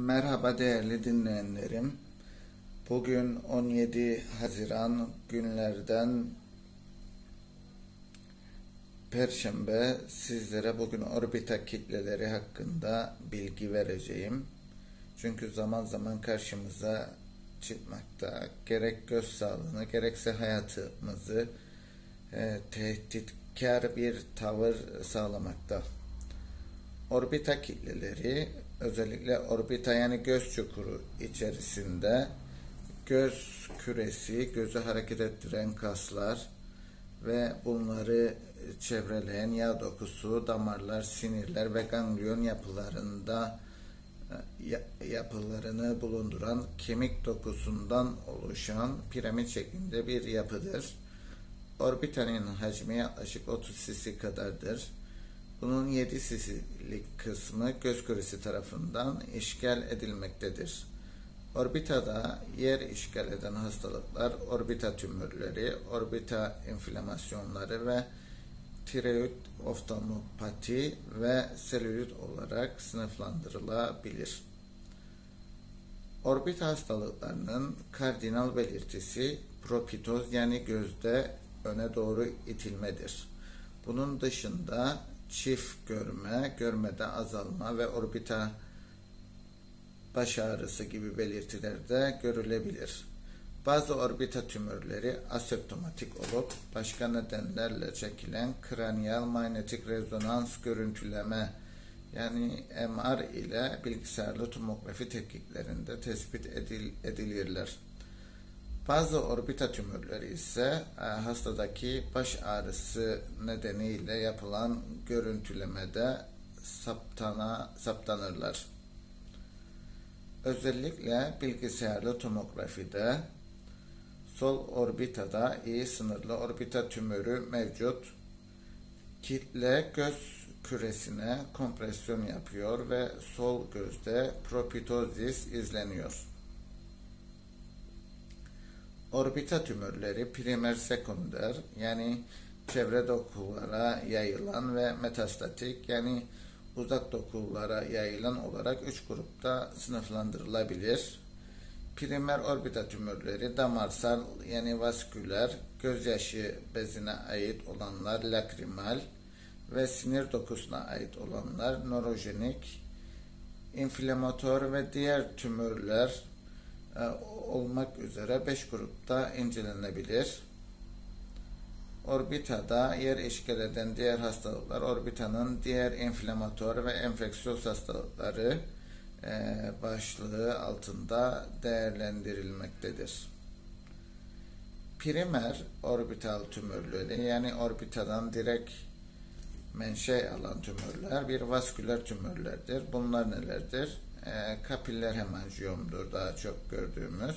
Merhaba değerli dinleyenlerim. Bugün 17 Haziran günlerden Perşembe. Sizlere bugün orbita kitleleri hakkında bilgi vereceğim. Çünkü zaman zaman karşımıza çıkmakta. Gerek göz sağlığını gerekse hayatımızı tehditkar bir tavır sağlamakta. Orbita kitleleri özellikle orbita yani göz çukuru içerisinde göz küresi, gözü hareket ettiren kaslar ve bunları çevreleyen yağ dokusu, damarlar, sinirler ve ganglion yapılarını bulunduran kemik dokusundan oluşan piramit şeklinde bir yapıdır. Orbitanın hacmi yaklaşık 30 cc kadardır. Bunun 7 cc'lik kısmı göz küresi tarafından işgal edilmektedir. Orbitada yer işgal eden hastalıklar, orbita tümörleri, orbita inflamasyonları ve tiroid oftalmopati ve selülit olarak sınıflandırılabilir. Orbita hastalıklarının kardinal belirtisi propitoz yani gözde öne doğru itilmedir. Bunun dışında çift görme, görmede azalma ve orbita baş ağrısı gibi belirtiler de görülebilir. Bazı orbita tümörleri asemptomatik olup başka nedenlerle çekilen kraniyal manyetik rezonans görüntüleme yani MR ile bilgisayarlı tomografi tetkiklerinde tespit edilirler. Bazı orbita tümörleri ise hastadaki baş ağrısı nedeniyle yapılan görüntülemede saptanırlar. Özellikle bilgisayarlı tomografide sol orbitada iyi sınırlı orbita tümörü mevcut. Kitle göz küresine kompresyon yapıyor ve sol gözde propitozis izleniyor. Orbita tümörleri primer sekonder yani çevre dokulara yayılan ve metastatik yani uzak dokulara yayılan olarak 3 grupta sınıflandırılabilir. Primer orbita tümörleri damarsal yani vasküler, gözyaşı bezine ait olanlar lakrimal ve sinir dokusuna ait olanlar nörojenik, inflamatuar ve diğer tümörler olmak üzere 5 grupta incelenebilir. Orbitada yer işgal eden diğer hastalıklar orbitanın diğer inflamatuar ve enfeksiyöz hastalıkları başlığı altında değerlendirilmektedir. Primer orbital tümörleri yani orbitadan direkt menşe alan tümörler bir vasküler tümörlerdir. Bunlar nelerdir? Kapiller hemanjiyomdur daha çok gördüğümüz.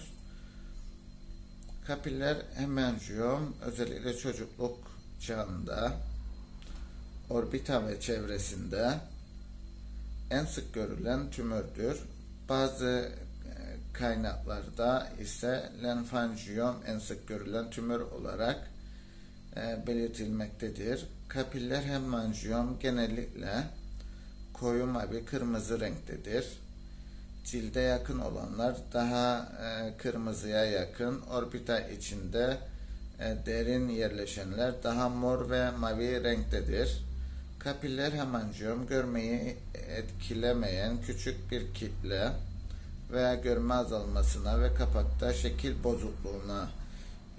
Kapiller hemanjiyom özellikle çocukluk çağında orbita ve çevresinde en sık görülen tümördür. Bazı kaynaklarda ise lenfangiyom en sık görülen tümör olarak belirtilmektedir. Kapiller hemanjiyom genellikle koyu mavi kırmızı renktedir. Cilde yakın olanlar daha kırmızıya yakın, orbita içinde derin yerleşenler daha mor ve mavi renktedir. Kapiller hemanjiyom görmeyi etkilemeyen küçük bir kitle veya görme azalmasına ve kapakta şekil bozukluğuna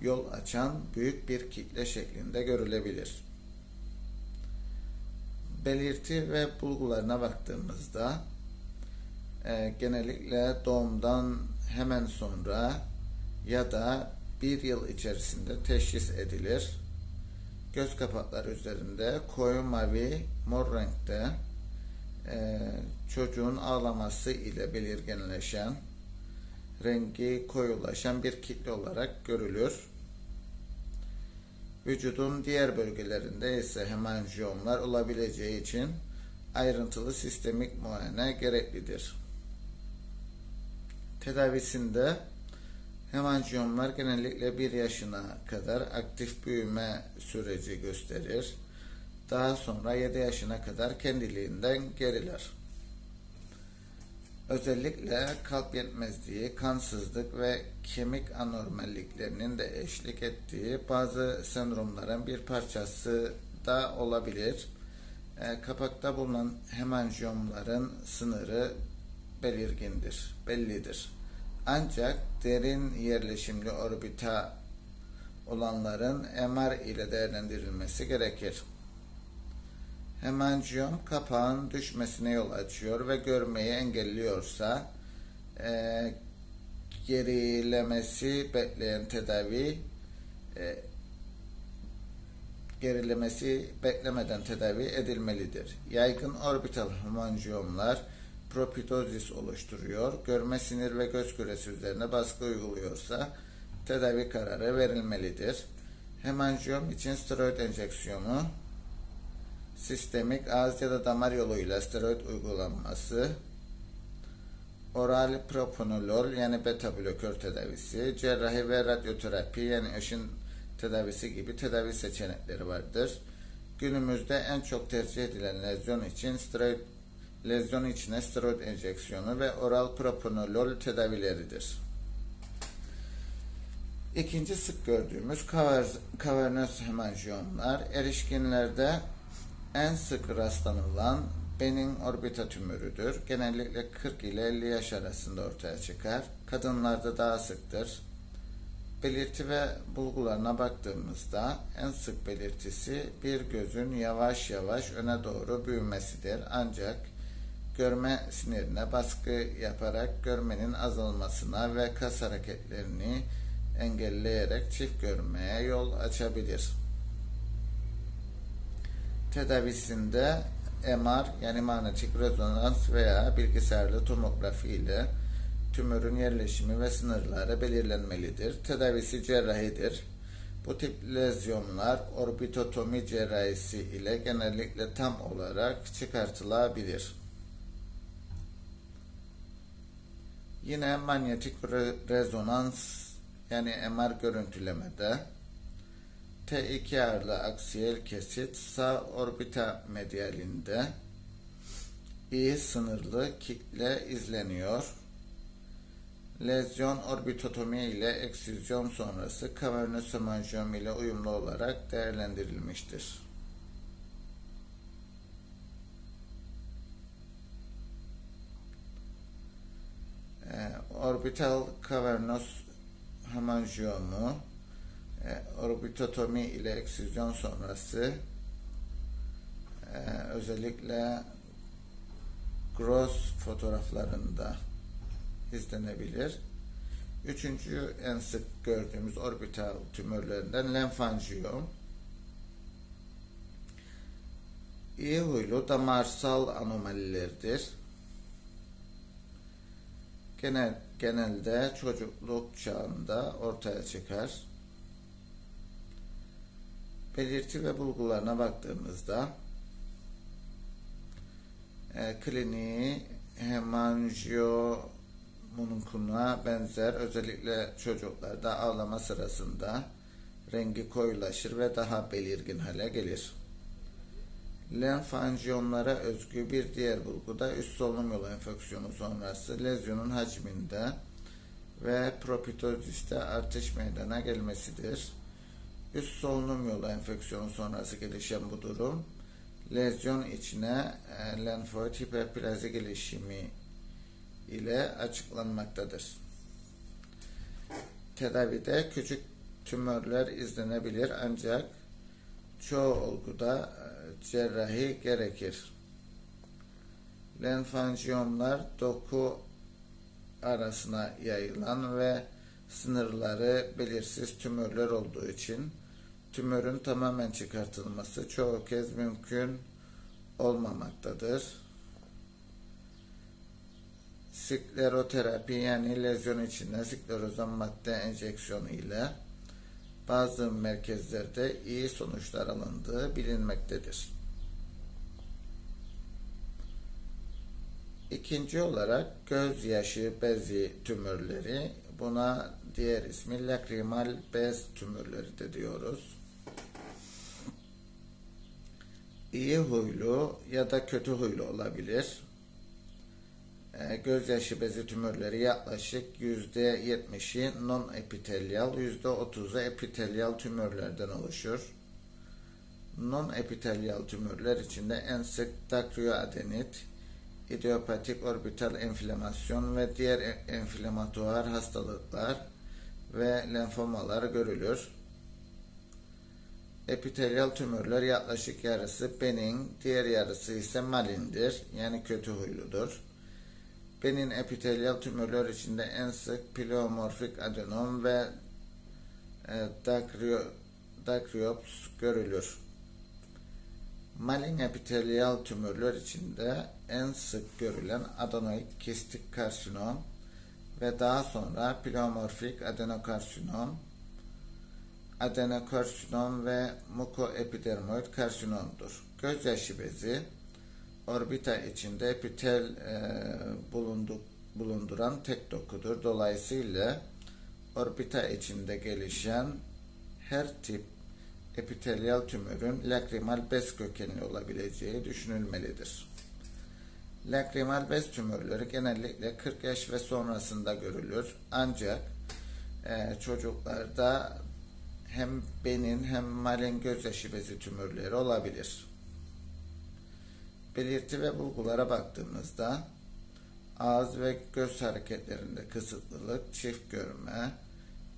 yol açan büyük bir kitle şeklinde görülebilir. Belirti ve bulgularına baktığımızda genellikle doğumdan hemen sonra ya da bir yıl içerisinde teşhis edilir. Göz kapakları üzerinde koyu mavi mor renkte çocuğun ağlaması ile belirginleşen rengi koyulaşan bir kitle olarak görülür. Vücudun diğer bölgelerinde ise hemanjiyomlar olabileceği için ayrıntılı sistemik muayene gereklidir. Tedavisinde hemanjiyomlar genellikle 1 yaşına kadar aktif büyüme süreci gösterir. Daha sonra 7 yaşına kadar kendiliğinden geriler. Özellikle kalp yetmezliği, kansızlık ve kemik anormalliklerinin de eşlik ettiği bazı sendromların bir parçası da olabilir. Kapakta bulunan hemanjiyomların sınırı bellidir. Ancak derin yerleşimli orbita olanların MR ile değerlendirilmesi gerekir. Hemanjiyom kapağın düşmesine yol açıyor ve görmeyi engelliyorsa gerilemesi beklemeden tedavi edilmelidir. Yaygın orbital hemanjiyomlar proptozis oluşturuyor. Görme, sinir ve göz küresi üzerine baskı uyguluyorsa tedavi kararı verilmelidir. Hemanjiyom için steroid enjeksiyonu, sistemik ağız ya da damar yoluyla steroid uygulanması, oral propranolol yani beta blokör tedavisi, cerrahi ve radyoterapi yani ışın tedavisi gibi tedavi seçenekleri vardır. Günümüzde en çok tercih edilen lezyon içine steroid enjeksiyonu ve oral propranolol tedavileridir. İkinci sık gördüğümüz kavernöz hemanjiyomlar, erişkinlerde en sık rastlanılan benin orbita tümörüdür. Genellikle 40 ile 50 yaş arasında ortaya çıkar. Kadınlarda daha sıktır. Belirti ve bulgularına baktığımızda en sık belirtisi bir gözün yavaş yavaş öne doğru büyümesidir. Ancak görme sinirine baskı yaparak görmenin azalmasına ve kas hareketlerini engelleyerek çift görmeye yol açabilir. Tedavisinde MR yani manyetik rezonans veya bilgisayarlı tomografi ile tümörün yerleşimi ve sınırları belirlenmelidir. Tedavisi cerrahidir. Bu tip lezyonlar orbitotomi cerrahisi ile genellikle tam olarak çıkartılabilir. Yine manyetik rezonans yani MR görüntülemede T2 ağırlı aksiyel kesit sağ orbita medialinde iyi sınırlı kitle izleniyor. Lezyon orbitotomi ile eksizyon sonrası kavernöz hemanjiyom ile uyumlu olarak değerlendirilmiştir. Orbital kavernöz hemanjiyomu orbitotomi ile eksizyon sonrası özellikle gross fotoğraflarında izlenebilir. Üçüncü en sık gördüğümüz orbital tümörlerinden lenfanjiyom. İyi huylu damarsal anomalilerdir. Genelde çocukluk çağında ortaya çıkar. Belirti ve bulgularına baktığımızda kliniği hemanjiyomunkuna benzer, özellikle çocuklarda ağlama sırasında rengi koyulaşır ve daha belirgin hale gelir. Lenfanjiyomlara özgü bir diğer bulgu da üst solunum yolu enfeksiyonu sonrası lezyonun hacminde ve proptoziste artış meydana gelmesidir. Üst solunum yolu enfeksiyonu sonrası gelişen bu durum, lezyon içine lenfoid hiperplazi gelişimi ile açıklanmaktadır. Tedavide küçük tümörler izlenebilir ancak çoğu olguda cerrahi gerekir. Lenfanjiyomlar doku arasına yayılan ve sınırları belirsiz tümörler olduğu için tümörün tamamen çıkartılması çoğu kez mümkün olmamaktadır. Skleroterapi yani lezyon içine sklerozan madde enjeksiyonu ile bazı merkezlerde iyi sonuçlar alındığı bilinmektedir. İkinci olarak gözyaşı bezi tümörleri, buna diğer ismi lakrimal bez tümörleri de diyoruz. İyi huylu ya da kötü huylu olabilir. Gözyaşı bezi tümörleri yaklaşık %70'i non-epitelyal, %30'u epitelyal tümörlerden oluşur. Non-epitelyal tümörler içinde en sık dakriyoadenit, idiopatik orbital enflamasyon ve diğer enflamatuar hastalıklar ve lenfomalar görülür. Epitelyal tümörler yaklaşık yarısı benign, diğer yarısı ise malindir, yani kötü huyludur. Benign epitelyal tümörler içinde en sık pleomorfik adenom ve dakriops görülür. Malign epitelyal tümörler içinde en sık görülen adenoid kistik karsinom ve daha sonra pleomorfik adenokarsinom, adenokarsinom ve mukoepidermoid karsinomdur. Gözyaşı bezi orbita içinde epitel bulunduran tek dokudur. Dolayısıyla orbita içinde gelişen her tip epitelyal tümörün lakrimal bez kökenli olabileceği düşünülmelidir. Lakrimal bez tümörleri genellikle 40 yaş ve sonrasında görülür. Ancak çocuklarda hem benign hem malign gözyaşı bezi tümörleri olabilir. Belirti ve bulgulara baktığımızda ağız ve göz hareketlerinde kısıtlılık, çift görme,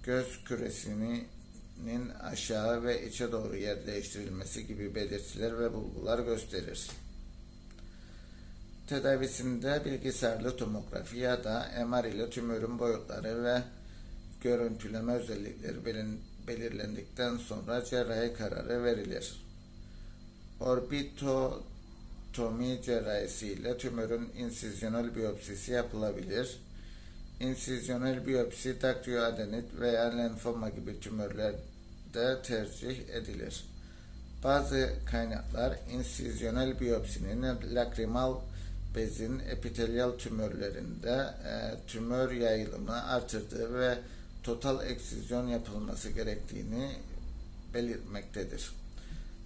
göz küresinin aşağı ve içe doğru yer değiştirilmesi gibi belirtiler ve bulgular gösterir. Tedavisinde bilgisayarlı tomografi ya da MR ile tümörün boyutları ve görüntüleme özellikleri belirlendikten sonra cerrahi kararı verilir. Orbitotomi cerrahisi ile tümörün insizyonel biyopsisi yapılabilir. İnsizyonel biyopsi dakriyoadenit veya lenfoma gibi tümörlerde tercih edilir. Bazı kaynaklar insizyonel biyopsinin lakrimal bezin epitelyal tümörlerinde tümör yayılımını artırdığı ve total eksizyon yapılması gerektiğini belirtmektedir.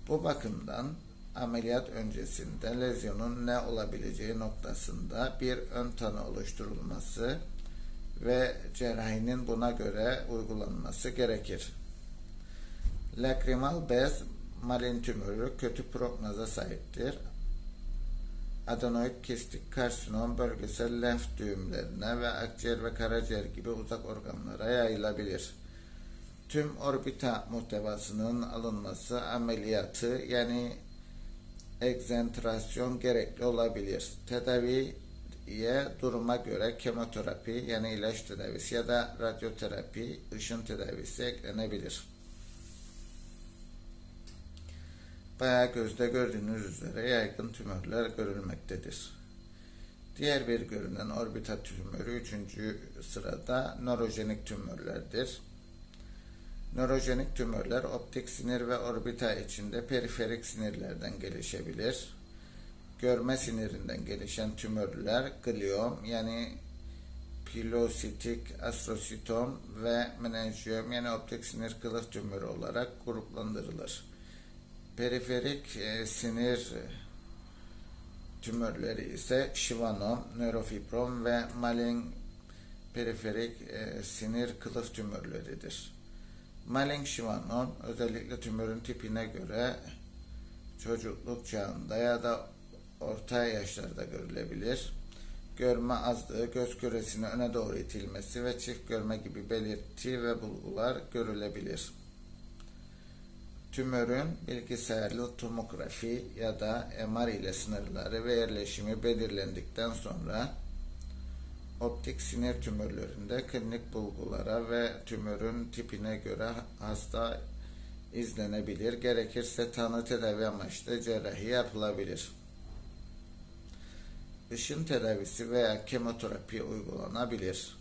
Bu bakımdan ameliyat öncesinde lezyonun ne olabileceği noktasında bir ön tanı oluşturulması ve cerrahinin buna göre uygulanması gerekir. Lakrimal bez malign tümörü kötü prognoza sahiptir. Adenoid kistik karsinom bölgesel lenf düğümlerine ve akciğer ve karaciğer gibi uzak organlara yayılabilir. Tüm orbita muhtevasının alınması ameliyatı yani egzentrasyon gerekli olabilir. Tedaviye duruma göre kemoterapi yani ilaç tedavisi ya da radyoterapi, ışın tedavisi eklenebilir. Bayağı gözde gördüğünüz üzere yaygın tümörler görülmektedir. Diğer bir görünen orbita tümörü 3. sırada nörojenik tümörlerdir. Nörojenik tümörler optik sinir ve orbita içinde periferik sinirlerden gelişebilir. Görme sinirinden gelişen tümörler gliom yani pilositik astrositom ve menenjiyom yani optik sinir kılıf tümörü olarak gruplandırılır. Periferik sinir tümörleri ise şivanom, nörofibrom ve malign periferik sinir kılıf tümörleridir. Malign şivanom özellikle tümörün tipine göre çocukluk çağında ya da orta yaşlarda görülebilir. Görme azlığı, göz küresinin öne doğru itilmesi ve çift görme gibi belirti ve bulgular görülebilir. Tümörün bilgisayarlı tomografi ya da MR ile sınırları ve yerleşimi belirlendikten sonra optik sinir tümörlerinde klinik bulgulara ve tümörün tipine göre hasta izlenebilir. Gerekirse tanı tedavi amaçlı cerrahi yapılabilir. Işın tedavisi veya kemoterapi uygulanabilir.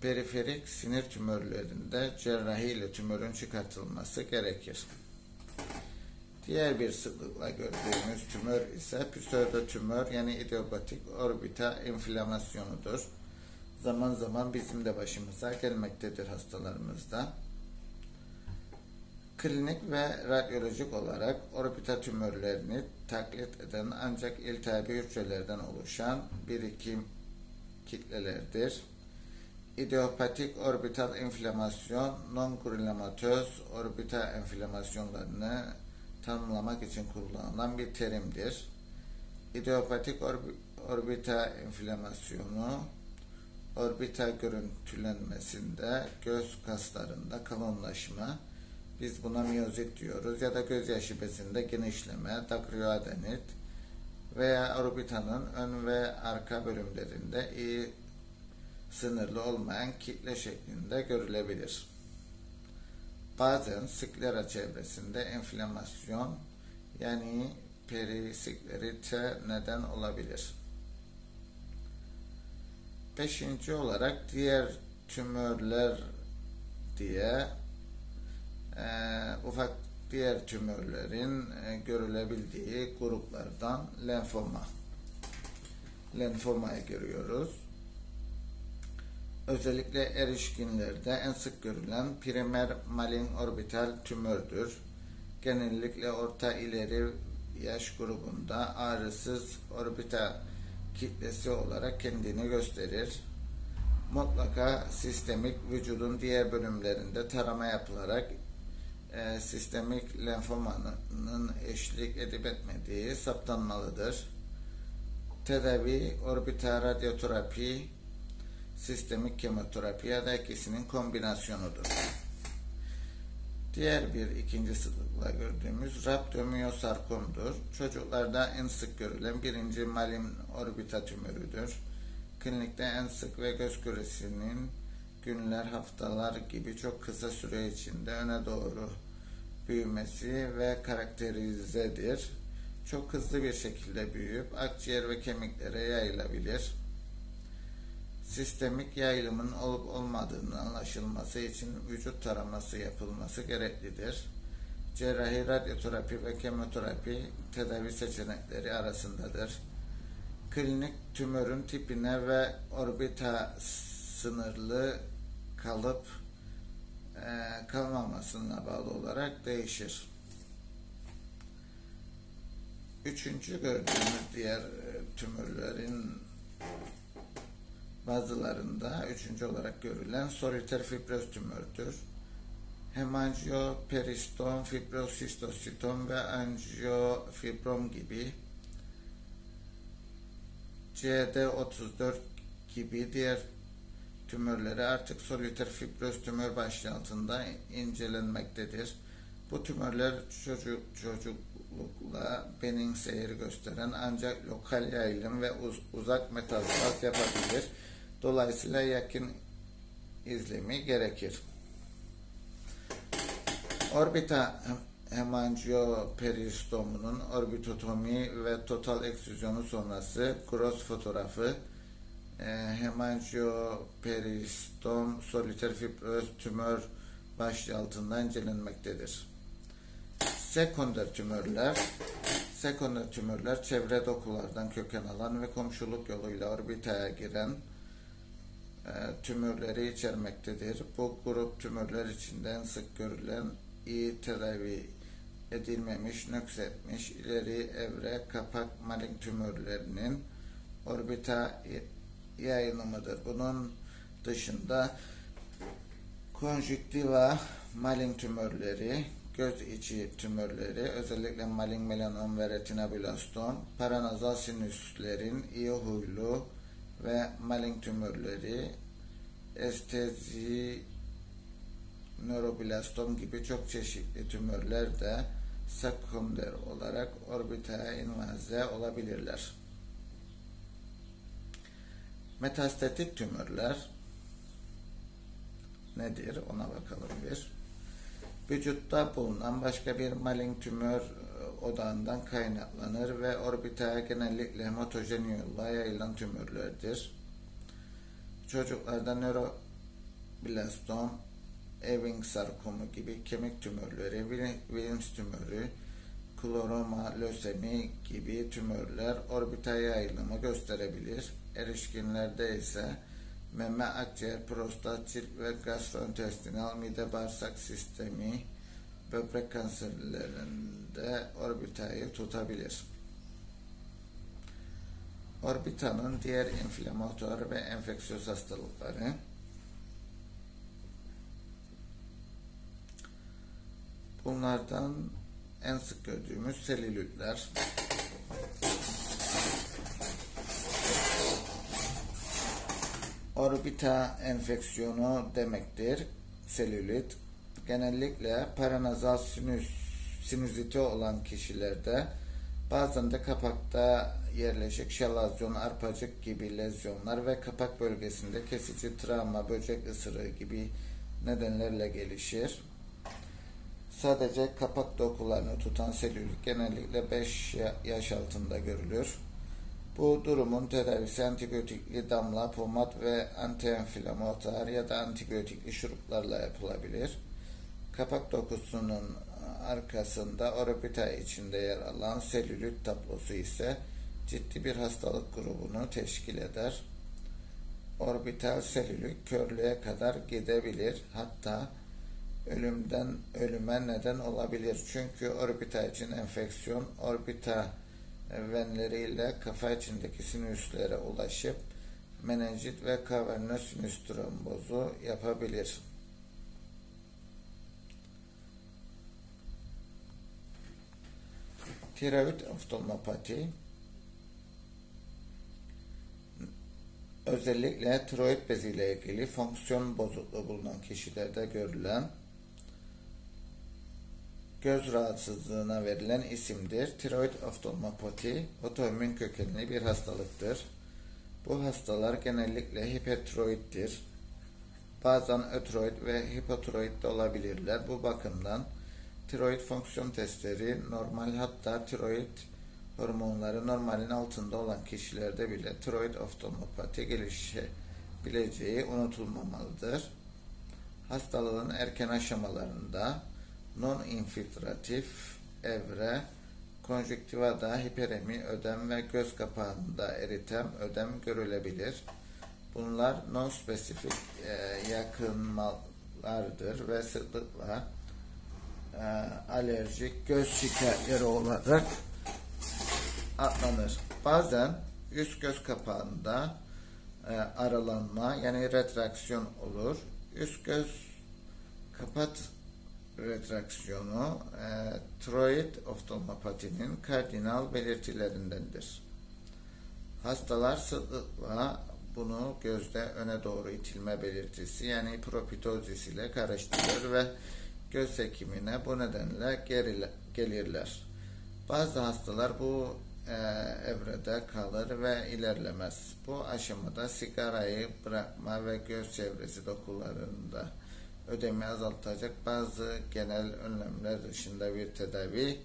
Periferik sinir tümörlerinde cerrahi ile tümörün çıkartılması gerekir. Diğer bir sıklıkla gördüğümüz tümör ise pseudotümör yani idiopatik orbita enflamasyonudur. Zaman zaman bizim de başımıza gelmektedir hastalarımızda. Klinik ve radyolojik olarak orbita tümörlerini taklit eden ancak iltihabi hücrelerden oluşan birikim kitlelerdir. İdiopatik orbital inflamasyon, non-granülomatöz orbital inflamasyonlarını tanımlamak için kullanılan bir terimdir. İdiopatik orbital inflamasyonu, orbital görüntülenmesinde göz kaslarında kalınlaşma, biz buna miyozit diyoruz, ya da gözyaşı bezinde genişleme, dakriyoadenit veya orbitanın ön ve arka bölümlerinde iyi sınırlı olmayan kitle şeklinde görülebilir. Bazen sklera çevresinde enflamasyon, yani perisklerite neden olabilir. Beşinci olarak diğer tümörler diye ufak diğer tümörlerin görülebildiği gruplardan lenfomayı görüyoruz. Özellikle erişkinlerde en sık görülen primer malign orbital tümördür. Genellikle orta ileri yaş grubunda ağrısız orbital kitlesi olarak kendini gösterir. Mutlaka sistemik vücudun diğer bölümlerinde tarama yapılarak sistemik lenfomanın eşlik edip etmediği saptanmalıdır. Tedavi orbital radyoterapi, sistemik kemoterapi ya da ikisinin kombinasyonudur. Diğer bir ikinci sıklıkla gördüğümüz rhabdomyosarkomdur. Çocuklarda en sık görülen birinci malign orbital tümörüdür. Klinikte en sık ve göz küresinin günler, haftalar gibi çok kısa süre içinde öne doğru büyümesi ve karakterizedir. Çok hızlı bir şekilde büyüyüp akciğer ve kemiklere yayılabilir. Sistemik yayılımın olup olmadığının anlaşılması için vücut taraması yapılması gereklidir. Cerrahi, radyoterapi ve kemoterapi tedavi seçenekleri arasındadır. Klinik tümörün tipine ve orbita sınırlı kalıp kalmamasına bağlı olarak değişir. Üçüncü gördüğümüz diğer tümörlerin bazılarında üçüncü olarak görülen soliter fibroz tümördür. Hemangioperistom, fibrosistositom ve angiofibrom gibi CD34 gibi diğer tümörleri artık soliter fibroz tümör başlığı altında incelenmektedir. Bu tümörler çocuklukla benin seyir gösteren ancak lokal yayılım ve uzak metastaz yapabilir. Dolayısıyla yakın izlemi gerekir. Orbita hemangioperistomunun orbitotomi ve total eksüzyonu sonrası gross fotoğrafı hemangioperistom soliter fibroz tümör başlığı altında incelenmektedir. Sekonder tümörler çevre dokulardan köken alan ve komşuluk yoluyla orbitaya giren tümörleri içermektedir. Bu grup tümörler içinde en sık görülen iyi tedavi edilmemiş, nüksetmiş ileri evre kapak malign tümörlerinin orbita yayılımıdır. Bunun dışında konjüktiva malign tümörleri, göz içi tümörleri, özellikle malign melanom ve retinoblastom, paranazal sinüslerin iyi huylu ve malign tümörleri, estezi nöroblastom gibi çok çeşitli tümörler de sekonder olarak orbitaya invaze olabilirler. Metastatik tümörler nedir? Ona bakalım bir. Vücutta bulunan başka bir malign tümör odağından kaynaklanır ve orbitaya genellikle hematojen yolla yayılan tümörlerdir. Çocuklarda nöroblastom, Ewing sarkomu gibi kemik tümörleri, Wilms tümörü, kloroma, lösemi gibi tümörler orbitaya yayılımı gösterebilir. Erişkinlerde ise meme, akciğer, prostat, cilt ve gastrointestinal, mide, bağırsak sistemi, böbrek kanserlerinde orbitayı tutabilir. Orbitanın diğer inflamatuar ve enfeksiyöz hastalıkları. Bunlardan en sık gördüğümüz selülitler. Orbita enfeksiyonu demektir. Selülit genellikle paranazal sinüziti olan kişilerde, bazen de kapakta yerleşik şalazyon, arpacık gibi lezyonlar ve kapak bölgesinde kesici travma, böcek ısırığı gibi nedenlerle gelişir. Sadece kapak dokularını tutan selülit genellikle 5 yaş altında görülür. Bu durumun tedavisi antibiyotikli damla, pomat ve antiinflamatuar ya da antibiyotikli şuruplarla yapılabilir. Kapak dokusunun arkasında orbita içinde yer alan selülit tablosu ise ciddi bir hastalık grubunu teşkil eder. Orbital selülit körlüğe kadar gidebilir, hatta ölümden ölüme neden olabilir. Çünkü orbita için enfeksiyon orbita venleriyle kafa içindeki sinüslere ulaşıp menenjit ve kavernöz sinüs trombozu yapabilir. Tiroid oftalmopati özellikle tiroid bezi ile ilgili fonksiyon bozukluğu bulunan kişilerde görülen göz rahatsızlığına verilen isimdir. Tiroid oftalmopati otoimmün kökenli bir hastalıktır. Bu hastalar genellikle hipertiroiddir. Bazen ötiroid ve hipotiroid de olabilirler. Bu bakımdan tiroid fonksiyon testleri normal, hatta tiroid hormonları normalin altında olan kişilerde bile tiroid oftalmopati gelişebileceği unutulmamalıdır. Hastalığın erken aşamalarında non-infiltratif evre, konjüktivada hiperemi, ödem ve göz kapağında eritem, ödem görülebilir. Bunlar non-spesifik yakınmalardır ve sıklıkla alerjik göz şikayetleri olarak adlanır. Bazen üst göz kapağında aralanma yani retraksiyon olur. Üst göz kapat retraksiyonu tiroid oftalmopatinin kardinal belirtilerindendir. Hastalar sıklıkla bunu gözde öne doğru itilme belirtisi yani proptozis ile karıştırır ve göz hekimine bu nedenle gelirler. Bazı hastalar bu evrede kalır ve ilerlemez. Bu aşamada sigarayı bırakma ve göz çevresi dokularında ödemi azaltacak bazı genel önlemler dışında bir tedavi